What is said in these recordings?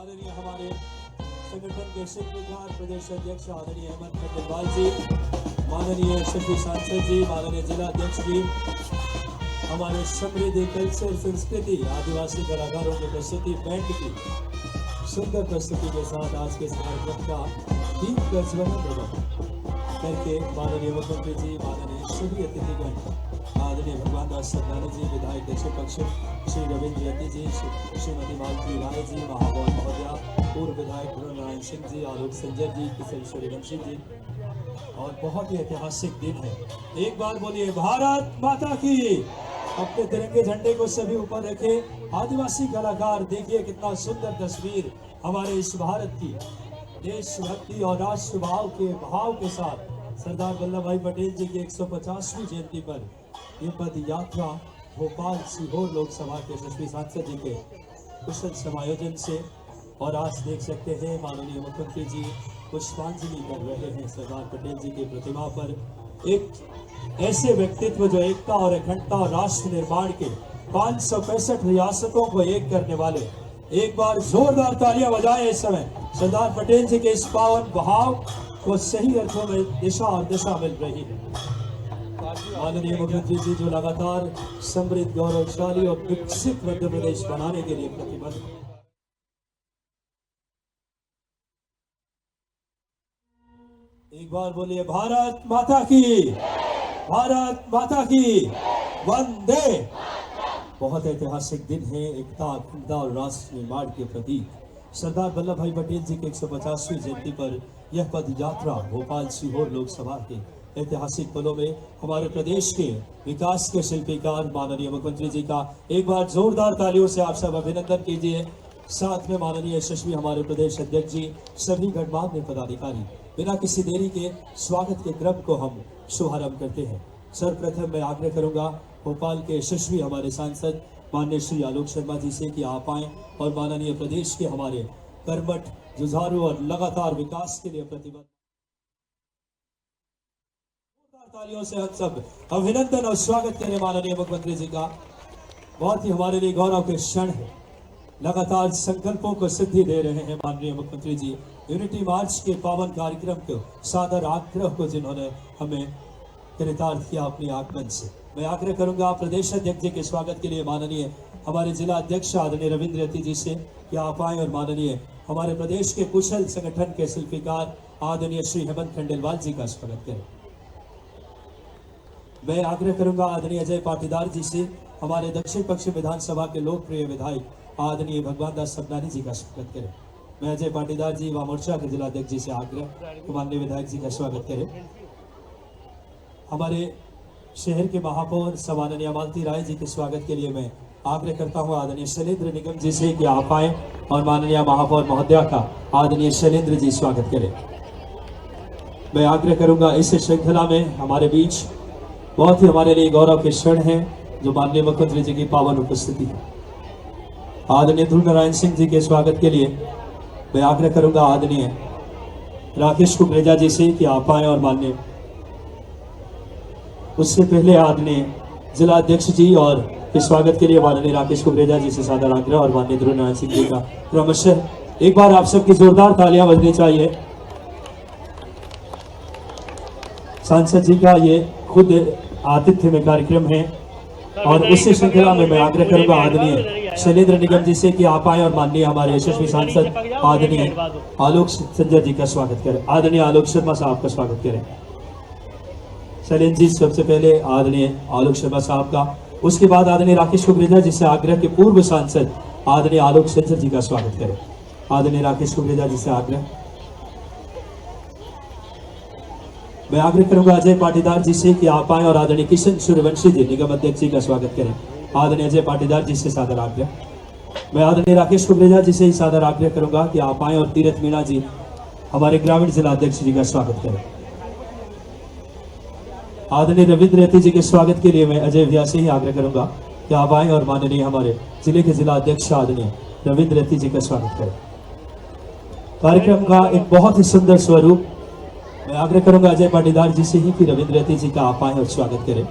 माननीय हमारे संगठन के शिल्पकार प्रदेश अध्यक्ष आदरणीय हेमंत खंडेलवाल जी, माननीय यशस्वी सांसद जी, माननीय जिला अध्यक्ष जी, हमारे समृद्ध कल्चर संस्कृति आदिवासी कलाकारों की प्रस्तुति बैंड की सुंदर प्रस्तुति के साथ आज के इस कार्यक्रम का दीप प्रज्वलन करके माननीय मुख्यमंत्री जी, माननीय सभी अतिथिगण, आदरणीय भगवान दास सरदानी जी, विधायक दक्षिण पश्चिम श्री रविंद्र यति जी, श्रीमती मालती राय जी, महापौर महोदया, पूर्व विधायक ध्रुव नारायण सिंह जी, आलोक संजय जी, किशन सूर्यवंशी जी, और बहुत ही ऐतिहासिक दिन है। एक बार बोलिए भारत माता की। अपने तिरंगे झंडे को सभी ऊपर रखे। आदिवासी कलाकार देखिए कितना सुंदर तस्वीर हमारे इस भारत की देशभक्ति और राष्ट्र भाव के साथ सरदार वल्लभ भाई पटेल जी की 150वीं जयंती पर ये पद यात्रा भोपाल सीहोर लोकसभा के यशस्वी सांसद जी के कुशल समायोजन से, और आज देख सकते हैं माननीय मुख्यमंत्री जी पुष्पांजलि कर रहे हैं सरदार पटेल जी की प्रतिमा पर। एक ऐसे व्यक्तित्व जो एकता और अखंडता और राष्ट्र निर्माण के 565 रियासतों को एक करने वाले, एक बार जोरदार तालियां बजाएं इस समय सरदार पटेल जी के इस पावन भाव को सही अर्थों में दिशा और दिशा मिल रही है। माननीय मुख्यमंत्री जी जो लगातार समृद्ध, गौरवशाली और विकसित मध्य प्रदेश बनाने के लिए प्रतिबद्ध। एक बार बोलिए भारत माता की, भारत माता की, वंदे। बहुत ऐतिहासिक दिन है, एकता, अखंडता और राष्ट्र निर्माण के प्रतीक सरदार वल्लभ भाई पटेल जी के 150वीं जयंती पर यह पद यात्रा भोपाल सीहोर लोकसभा के ऐतिहासिक पलों में हमारे प्रदेश के विकास के शिल्पकार माननीय मुख्यमंत्री जी का एक बार जोरदार तालियों से आप सब अभिनंदन कीजिए। साथ में माननीय यशस्वी हमारे प्रदेश अध्यक्ष जी, सभी गणमान्य पदाधिकारी, बिना किसी देरी के स्वागत के क्रम को हम शुभारंभ करते हैं। सर्वप्रथम मैं आग्रह करूंगा भोपाल के यशस्वी हमारे सांसद माननीय श्री आलोक शर्मा जी से कि आप आएं और माननीय प्रदेश के हमारे कर्मठ, जुझारू और लगातार विकास के लिए प्रतिबद्ध। तालियों से हम सब अभिनंदन और स्वागत करें माननीय मुख्यमंत्री जी का। बहुत ही हमारे लिए गौरव के क्षण है। लगातार संकल्पों को सिद्धि दे रहे हैं माननीय मुख्यमंत्री जी। यूनिटी मार्च के पावन कार्यक्रम को सादर आग्रह को जिन्होंने हमें चरितार्थ किया अपने आगमन से, मैं आग्रह करूंगा प्रदेश अध्यक्ष जी के स्वागत के लिए माननीय हमारे जिला अध्यक्ष आदरणीय रविंद्र यति जी से कि आप आए और माननीय हमारे प्रदेश के कुशल संगठन के शिल्पकार आदरणीय श्री हेमंत खंडेलवाल जी का स्वागत करें। मैं आग्रह करूंगा आदरणीय अजय पाटीदार जी से हमारे दक्षिण पश्चिम विधानसभा के लोकप्रिय विधायक आदरणीय भगवान दास सरदानी जी का स्वागत करें। मैं अजय पाटीदार जी व मोर्चा के जिला अध्यक्ष जी से आग्रह माननीय विधायक जी का स्वागत करें। हमारे शहर के महापौर माननीय मालती राय जी के स्वागत के लिए मैं आग्रह करता हूं आदरणीय शैलेंद्र निगम जी से कि आप आए और माननीय महापौर महोदया का आदरणीय शैलेंद्र जी स्वागत करें। मैं आग्रह करूंगा इस श्रृंखला में हमारे बीच बहुत ही हमारे लिए गौरव के क्षण है जो माननीय मुख्यमंत्री जी की पावन उपस्थिति है। आदरणीय ध्रुव नारायण सिंह जी के स्वागत के लिए मैं आग्रह करूंगा आदरणीय राकेश कुकरेजा जी से कि आप आए और माननीय उससे पहले आदरणीय जिला अध्यक्ष जी और इस स्वागत के लिए माननीय राकेश कुकरेजा जी से सादर आग्रह और माननीय ध्रुव नारायण सिंह जी का क्रमशः एक बार आप सबकी जोरदार तालियां बजनी चाहिए। सांसद जी का ये खुद आतिथ्य में कार्यक्रम है और इसी श्रृंखला में मैं आग्रह करूंगा आदरणीय शैलेंद्र निगम जी से कि आप आए और माननीय हमारे यशस्वी सांसद आदरणीय आलोक संजय जी का स्वागत करें। आदरणीय आलोक शर्मा साहब का स्वागत करें। शैलेंद्र जी सबसे पहले आदरणीय आलोक शर्मा साहब का, उसके बाद आदरणीय राकेश कुकरेजा जी से आग्रह के पूर्व सांसद आदरणीय आलोक संजय जी का स्वागत करें। आदरणीय राकेश कुकरेजा जी से आग्रह। मैं आग्रह करूंगा अजय पाटीदार जी से कि आप आए और आदरणीय किशन सूर्यवंशी जी निगम अध्यक्ष जी का स्वागत करें। आदरणीय अजय पाटीदार जी से सादर आग्रह। मैं आदरणीय राकेश कुकरेजा जी से ही सादर आग्रह करूंगा कि आप आए और तीरथ मीणा जी हमारे ग्रामीण जिला अध्यक्ष जी का स्वागत करें। आदरणीय रविंद्र यति जी के स्वागत के लिए मैं अजय भैया से ही आग्रह करूंगा कि आप आए और माननीय हमारे जिले के जिला अध्यक्ष आदरणीय रविंद्र यति जी का स्वागत करें। कार्यक्रम का एक बहुत ही सुंदर स्वरूप मैं आग्रह करूंगा अजय पाटीदार जी से ही कि रविंद्र यति जी का आप आए और स्वागत करें।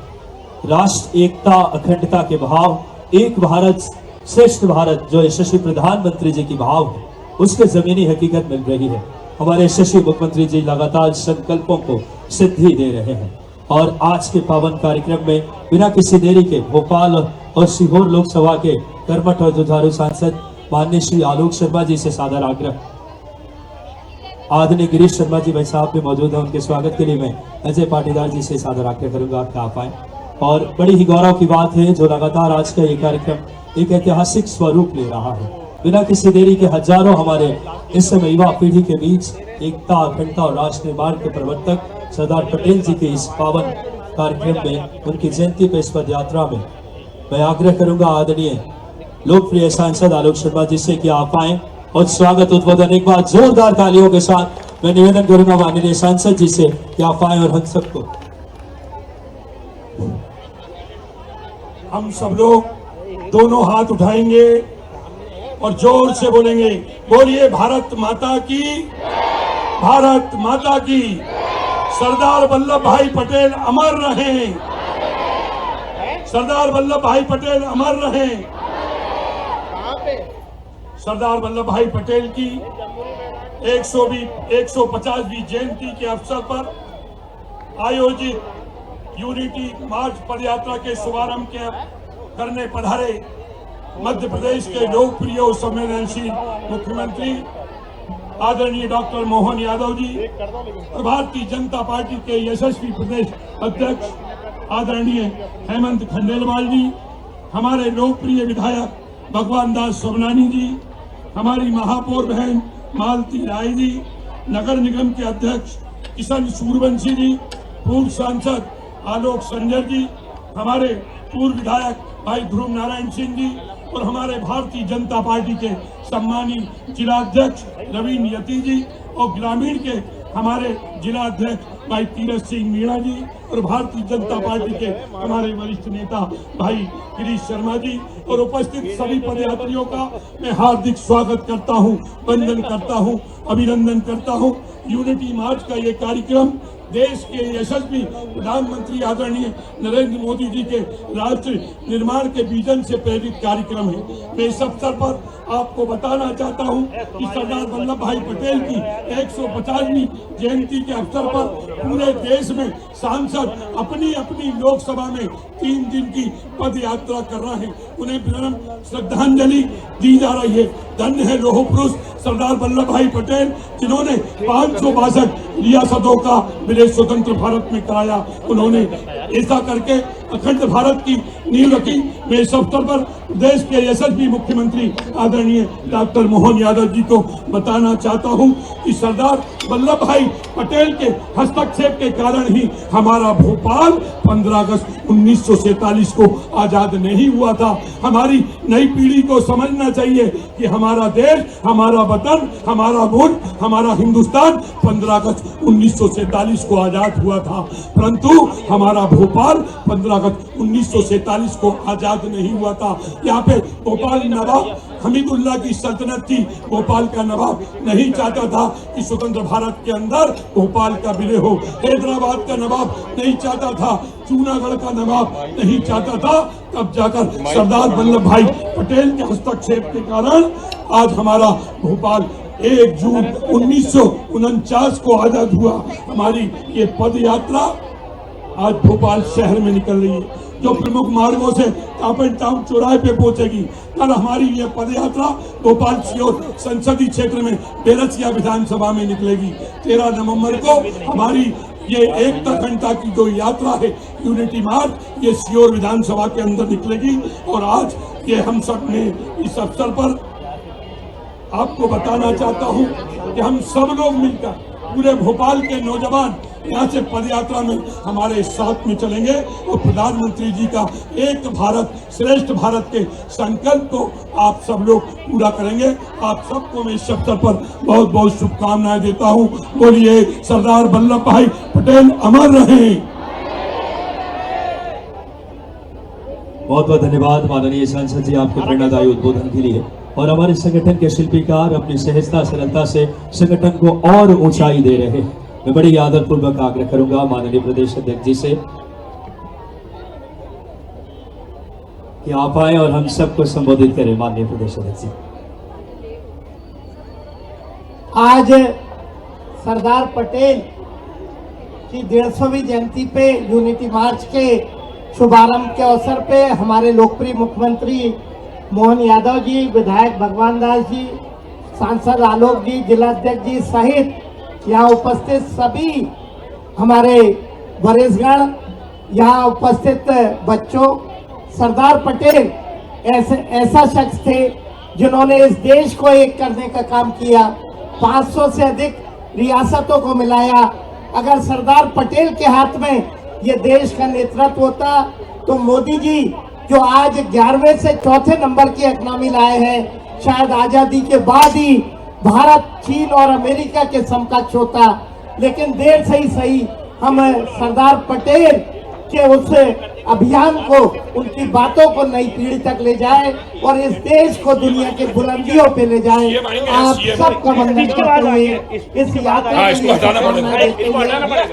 राष्ट्र एकता, अखंडता के भाव, एक भारत श्रेष्ठ भारत जो यशस्वी प्रधानमंत्री जी की भाव है, उसके जमीनी हकीकत मिल रही है। हमारे शशि मुख्यमंत्री जी लगातार संकल्पों को सिद्धि दे रहे हैं और आज के पावन कार्यक्रम में बिना किसी देरी के भोपाल और सीहोर लोकसभा के कर्मठ और दुधारू सांसद माननीय श्री आलोक शर्मा जी से सादर आग्रह। आदरणीय गिरीश शर्मा जी भाई साहब भी मौजूद हैं, उनके स्वागत के लिए मैं अजय पाटीदार जी से सादर आग्रह करूंगा कि आप आए। और बड़ी ही गौरव की बात है जो लगातार आज का ये कार्यक्रम एक ऐतिहासिक स्वरूप ले रहा है। बिना किसी देरी के हजारों हमारे इस समय युवा पीढ़ी के बीच एकता, अखंडता और राष्ट्र निर्माण के प्रवर्तक सरदार पटेल जी के इस पावन कार्यक्रम में उनकी जयंती पे इस पद यात्रा में मैं आग्रह करूंगा आदरणीय लोकप्रिय सांसद आलोक शर्मा जी से कि आप आए और स्वागत उद्बोधन एक बार जोरदार तालियों के साथ मैं निवेदन करूंगा माननीय सांसद जी से कि आप आए और हम सबको हम सब लोग दोनों हाथ उठाएंगे और जोर से बोलेंगे, बोलिए भारत माता की, भारत माता की। सरदार वल्लभ भाई पटेल अमर रहें, सरदार वल्लभ भाई पटेल अमर रहें। सरदार वल्लभ भाई पटेल की 150वीं जयंती के अवसर पर आयोजित यूनिटी मार्च पदयात्रा के शुभारंभ करने पधारे मध्य प्रदेश के लोकप्रिय और संवेदनशील मुख्यमंत्री आदरणीय डॉक्टर मोहन यादव जी और भारतीय जनता पार्टी के यशस्वी प्रदेश अध्यक्ष आदरणीय हेमंत खंडेलवाल जी, हमारे लोकप्रिय विधायक भगवान दास सोमनानी जी, हमारी महापौर बहन मालती राय जी, नगर निगम के अध्यक्ष किशन सूर्यवंशी जी, पूर्व सांसद आलोक संजर जी, हमारे पूर्व विधायक भाई ध्रुव नारायण सिंह जी और हमारे भारतीय जनता पार्टी के सम्मानित जिलाध्यक्ष रवीन यति जी और ग्रामीण के हमारे जिलाध्यक्ष भाई तीरथ सिंह मीणा जी और भारतीय जनता पार्टी के हमारे वरिष्ठ नेता भाई गिरीश शर्मा जी और उपस्थित सभी पदयात्रियों का मैं हार्दिक स्वागत करता हूं, वंदन करता हूं, अभिनंदन करता हूं। यूनिटी मार्च का ये कार्यक्रम देश के यशस्वी प्रधानमंत्री आदरणीय नरेंद्र मोदी जी के राष्ट्र निर्माण के विजन से प्रेरित कार्यक्रम है। मैं इस अवसर पर आपको बताना चाहता हूं कि सरदार वल्लभ भाई पटेल की 150वीं जयंती के अवसर पर पूरे देश में सांसद अपनी अपनी लोकसभा में 3 दिन की पद यात्रा कर रहे हैं। उन्हें विनम्र श्रद्धांजलि दी जा रही है। धन्य है लोह पुरुष सरदार वल्लभ भाई पटेल जिन्होंने 562 रियासतों का विलय स्वतंत्र भारत में कराया। उन्होंने ऐसा करके अखंड भारत की नींव रखी। मैं इस अवसर पर देश के यशस्वी मुख्यमंत्री आदरणीय डॉक्टर मोहन यादव जी को बताना चाहता हूं कि सरदार वल्लभ भाई पटेल के हस्तक्षेप के कारण ही हमारा भोपाल 15 अगस्त 1947 को आजाद नहीं हुआ था। हमारी नई पीढ़ी को समझना चाहिए कि हमारा देश, हमारा वतन, हमारा मुल्क, हमारा हिंदुस्तान 15 अगस्त 1947 को आजाद हुआ था, परंतु हमारा भोपाल 15 अगस्त 1947 को आजाद नहीं हुआ था। यहाँ पे भोपाल नवाब हमीदुल्लाह की सल्तनत थी। भोपाल का नवाब नहीं चाहता था कि स्वतंत्र भारत के अंदर भोपाल का विलय हो। हैदराबाद का नवाब नहीं चाहता था, जूनागढ़ का नवाब नहीं चाहता था। तब जाकर सरदार वल्लभ भाई पटेल के हस्तक्षेप के कारण आज हमारा भोपाल 1 जून 1949 को आजाद हुआ। हमारी ये पद यात्रा आज भोपाल शहर में निकल रही है, जो प्रमुख मार्गों से कापन टाउन चौराहे पे पहुंचेगी। कल हमारी ये पद यात्रा भोपाल सीहोर संसदीय क्षेत्र में बेरसिया विधानसभा में निकलेगी। 13 नवंबर को हमारी ये एकता अखंडता की जो यात्रा है यूनिटी मार्च, ये सीहोर विधानसभा के अंदर निकलेगी। और आज ये हम सब ने इस अवसर पर आपको बताना चाहता हूँ कि हम सब लोग मिलकर पूरे भोपाल के नौजवान यहाँ से पदयात्रा में हमारे साथ में चलेंगे और प्रधानमंत्री जी का एक भारत श्रेष्ठ भारत के संकल्प को आप सब लोग पूरा करेंगे। आप सबको मैं इस अवसर पर बहुत बहुत शुभकामनाएं देता हूँ। बोलिए सरदार वल्लभ भाई पटेल अमर रहें। बहुत बहुत धन्यवाद माननीय सांसद जी आपके प्रेरणादायी उद्बोधन के लिए। और हमारे संगठन के शिल्पीकार अपनी सहजता सरलता से संगठन को और ऊंचाई दे रहे हैं। मैं बड़ी आदर पूर्वक आग्रह करूंगा माननीय प्रदेश अध्यक्ष जी से कि आप आए और हम सबको संबोधित करें। माननीय प्रदेश अध्यक्ष जी। आज सरदार पटेल की 150वीं जयंती पे यूनिटी मार्च के शुभारंभ के अवसर पे हमारे लोकप्रिय मुख्यमंत्री मोहन यादव जी, विधायक भगवान दास जी, सांसद आलोक जी, जिलाध्यक्ष जी सहित यहाँ उपस्थित सभी हमारे वरिष्ठगण, यहाँ उपस्थित बच्चों, सरदार पटेल ऐसा शख्स थे जिन्होंने इस देश को एक करने का काम किया। 500 से अधिक रियासतों को मिलाया। अगर सरदार पटेल के हाथ में ये देश का नेतृत्व होता तो मोदी जी जो आज 11वें से चौथे नंबर की इकनॉमी लाए हैं, शायद आजादी के बाद ही भारत, चीन और अमेरिका के समकक्ष होता। लेकिन देर से ही सही हम सरदार पटेल के उस अभियान को, उनकी बातों को नई पीढ़ी तक ले जाए और इस देश को दुनिया के बुलंदियों पे ले जाए। आप सबका वंदन करते हुए इस यात्रा के लिए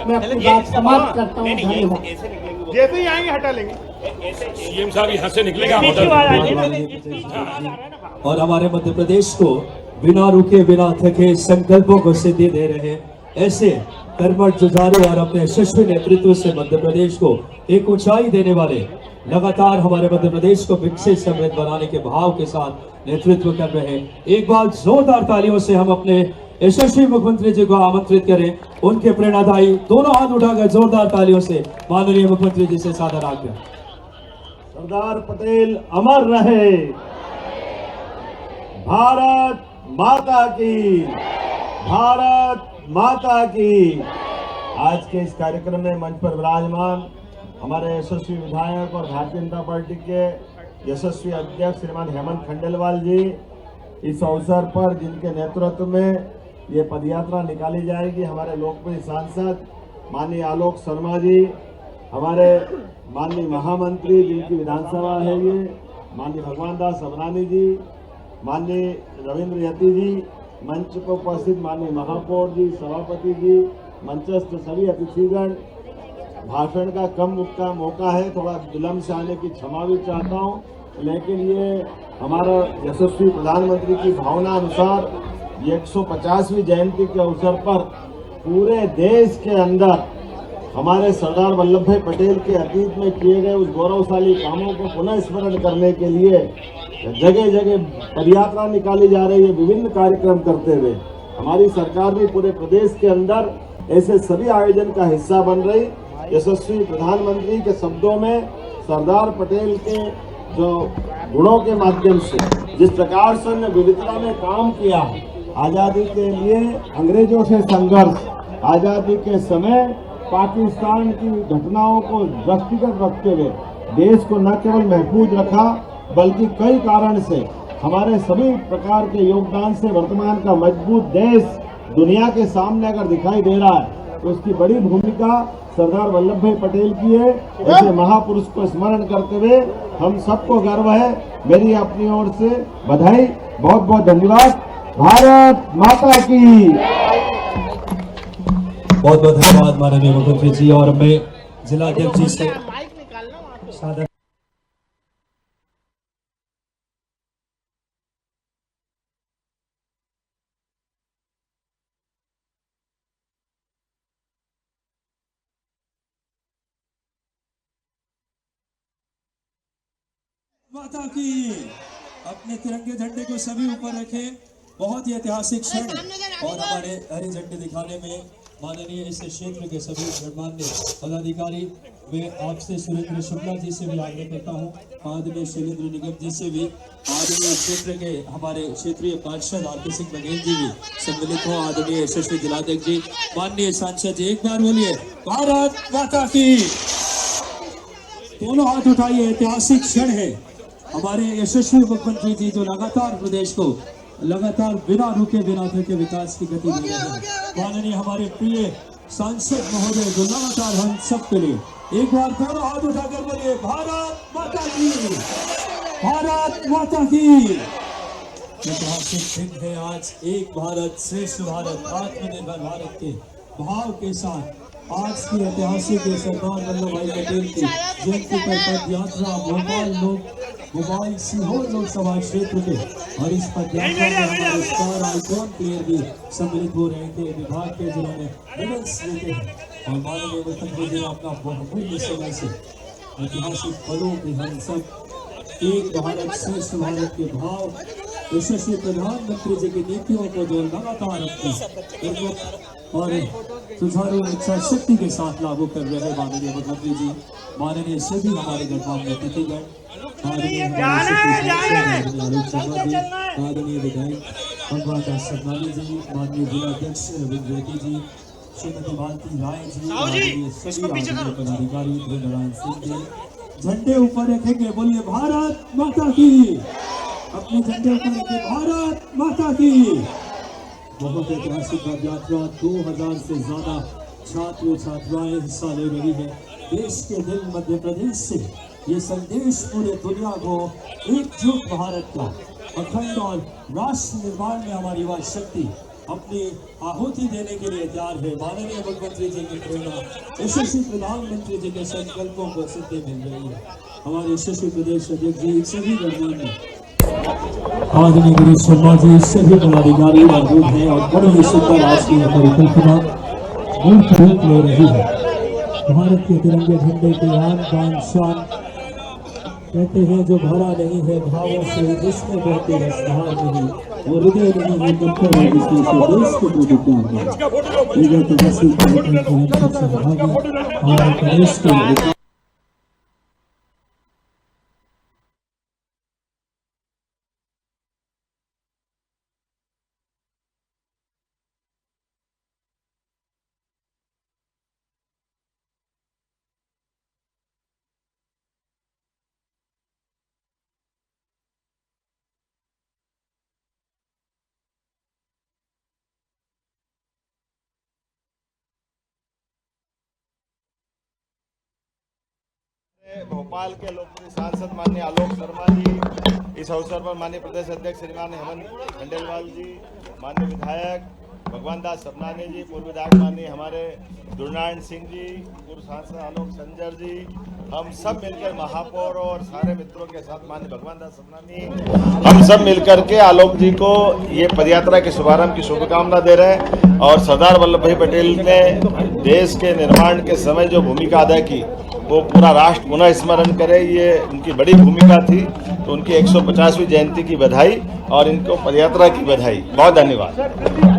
मैं अपनी बात समाप्त करता हूँ। धन्यवाद। जैसे ही आएंगे हटा लेंगे। सीएम साहब यहाँ से निकलेगा और हमारे मध्य प्रदेश को बिना रुके बिना थके संकल्पों को सिद्धि दे रहे ऐसे कर्मठ, जुझारू और अपने यशस्वी नेतृत्व से मध्य प्रदेश को एक ऊंचाई देने वाले, लगातार हमारे मध्य प्रदेश को विकसित समृद्ध बनाने के भाव के साथ नेतृत्व कर रहे हैं। एक बार जोरदार तालियों से हम अपने यशस्वी मुख्यमंत्री जी को आमंत्रित करें। उनके प्रेरणादायी दोनों हाथ उठाकर जोरदार तालियों से माननीय मुख्यमंत्री जी से सादर आज्ञा। सरदार पटेल अमर रहे। भारत माता की, भारत माता की। आज के इस कार्यक्रम में मंच पर विराजमान हमारे यशस्वी विधायक और भारतीय जनता पार्टी के यशस्वी अध्यक्ष श्रीमान हेमंत खंडेलवाल जी, इस अवसर पर जिनके नेतृत्व में ये पदयात्रा निकाली जाएगी, हमारे लोकप्रिय सांसद माननीय आलोक शर्मा जी, हमारे माननीय महामंत्री जिनकी विधानसभा है ये माननीय भगवान दास अबनानी जी, माननीय रविंद्र यति जी, मंच पर उपस्थित माननीय महापौर जी, सभापति जी, मंचस्थ सभी अतिथिगण। भाषण का कम मौका है, थोड़ा विलम्ब से आने की क्षमा भी चाहता हूँ, लेकिन ये हमारा यशस्वी प्रधानमंत्री की भावना अनुसार ये 150वीं जयंती के अवसर पर पूरे देश के अंदर हमारे सरदार वल्लभ भाई पटेल के अतीत में किए गए उस गौरवशाली कामों को पुनः स्मरण करने के लिए जगह जगह पदयात्रा निकाली जा रही है, विभिन्न कार्यक्रम करते हुए। हमारी सरकार भी पूरे प्रदेश के अंदर ऐसे सभी आयोजन का हिस्सा बन रही। यशस्वी प्रधानमंत्री के शब्दों में सरदार पटेल के जो गुणों के माध्यम से जिस प्रकार से उन्होंने विविधता में काम किया, आज़ादी के लिए अंग्रेजों से संघर्ष, आज़ादी के समय पाकिस्तान की घटनाओं को दृष्टिगत रखते हुए देश को न केवल महफूज रखा बल्कि कई कारण से हमारे सभी प्रकार के योगदान से वर्तमान का मजबूत देश दुनिया के सामने अगर दिखाई दे रहा है तो उसकी बड़ी भूमिका सरदार वल्लभ भाई पटेल की है। ऐसे महापुरुष को स्मरण करते हुए हम सबको गर्व है। मेरी अपनी ओर से बधाई, बहुत बहुत धन्यवाद। भारत माता की। बहुत बहुत धन्यवाद माननीय मुख्यमंत्री जी। और मैं जिलाध्यक्ष जी से सादर माता की। अपने तिरंगे झंडे को सभी ऊपर रखें। बहुत ही ऐतिहासिक क्षण और हमारे हरे झंडे दिखाने में माननीय इस क्षेत्र के सभी गणमान्य पदाधिकारी, मैं आपसे सुरेंद्र शुक्ला जी से भी आग्रह करता हूँ, आदरणीय शैलेंद्र निगम जी से भी, आदरणीय क्षेत्र के हमारे क्षेत्रीय पार्षद आरके सिंह बघेल जी भी सम्मिलित हो, आदरणीय यशस्वी जिलाध्यक्ष जी, माननीय सांसद जी, एक बार बोलिए भारत माता की। दोनों हाथ उठाइए। ऐतिहासिक क्षण है। हमारे यशस्वी मुख्यमंत्री जी जो लगातार प्रदेश को लगातार बिना रुके बिना थके विकास की गति दे रहे हैं, माननीय हमारे प्रिय सांसद महोदय जो लगातार हम सब के लिए एक बार दोनों हाथ उठाकर बोलिए भारत माता की, भारत माता की। ऐतिहासिक दिन है आज। एक भारत श्रेष्ठ भारत, आत्मनिर्भर भारत के भाव के साथ आज की ऐतिहासिक सरदार वल्लभ भाई पटेल की जयंती पर पद यात्रा भोपाल सीहोर लोकसभा क्षेत्र के और इस पद यात्रा में हमारे स्टार आइकॉन प्लेयर भी सम्मिलित हो रहे थे विभाग के जिन्होंने मेडल्स लेते हैं और माननीय मुख्यमंत्री जी अपना बहुमूल्य समय से ऐतिहासिक पलों के हम सब एक भारत श्रेष्ठ भारत के भाव यशस्वी प्रधानमंत्री जी की नीतियों को जो लगातार अपने और सुचारू इच्छा शक्ति के साथ लागू कर रहे हैं माननीय मुख्यमंत्री जी माननीय सभी हमारे गणमान्य अतिथिगण माननीय विधायक भगवान दास सरनानी जी माननीय जिलाध्यक्ष रविंद्र रेड्डी जी श्रीमती मालती राय जी माननीय सभी आदरणीय पदाधिकारी नारायण सिंह जी झंडे ऊपर रखेंगे बोलिए भारत माता की अपने झंडे ऊपर रखें भारत माता की बहुत ऐतिहासिक पद यात्रा 2000 से ज्यादा छात्र छात्राएं हिस्सा ले रही है देश के दिल मध्य प्रदेश से ये संदेश पूरे दुनिया को एकजुट भारत का अखंड और राष्ट्र निर्माण में हमारी युवा शक्ति अपनी आहुति देने के लिए तैयार है माननीय मुख्यमंत्री जी की प्रेरणा यशस्वी प्रधानमंत्री जी के संकल्पों को सिद्धि मिल रही है हमारे यशस्वी प्रदेश अध्यक्ष जी सभी गणमान्य आदरणीय गिरीश शर्मा जी सभी पदाधिकारी मौजूद हैं और बड़ी निश्चित पर आज की परिकल्पना मूर्त रूप ले रही है भारत के तिरंगे झंडे की आन बान शान कहते हैं जो भरा नहीं है भावों से जिसमें बहती है सहार नहीं वो हृदय नहीं है पत्थर है जिसमें से देश के प्रति प्यार है और देश के भोपाल के लोकप्रिय सांसद माननीय आलोक शर्मा जी इस अवसर पर माननीय प्रदेश अध्यक्ष श्रीमान हेमंत खंडेलवाल जी माननीय विधायक भगवान दास सरनानी जी पूर्व विधायक माननीय हमारे दुर्नारायण सिंह जी पूर्व सांसद आलोक संजर जी हम सब मिलकर महापौर और सारे मित्रों के साथ माननीय भगवान दास सरनानी हम सब मिलकर के आलोक जी को ये पदयात्रा के शुभारंभ की शुभकामना दे रहे हैं और सरदार वल्लभ भाई पटेल ने देश के निर्माण के समय जो भूमिका अदा की वो पूरा राष्ट्र पुनः स्मरण करे ये उनकी बड़ी भूमिका थी तो उनकी 150वीं जयंती की बधाई और इनको पदयात्रा की बधाई बहुत धन्यवाद।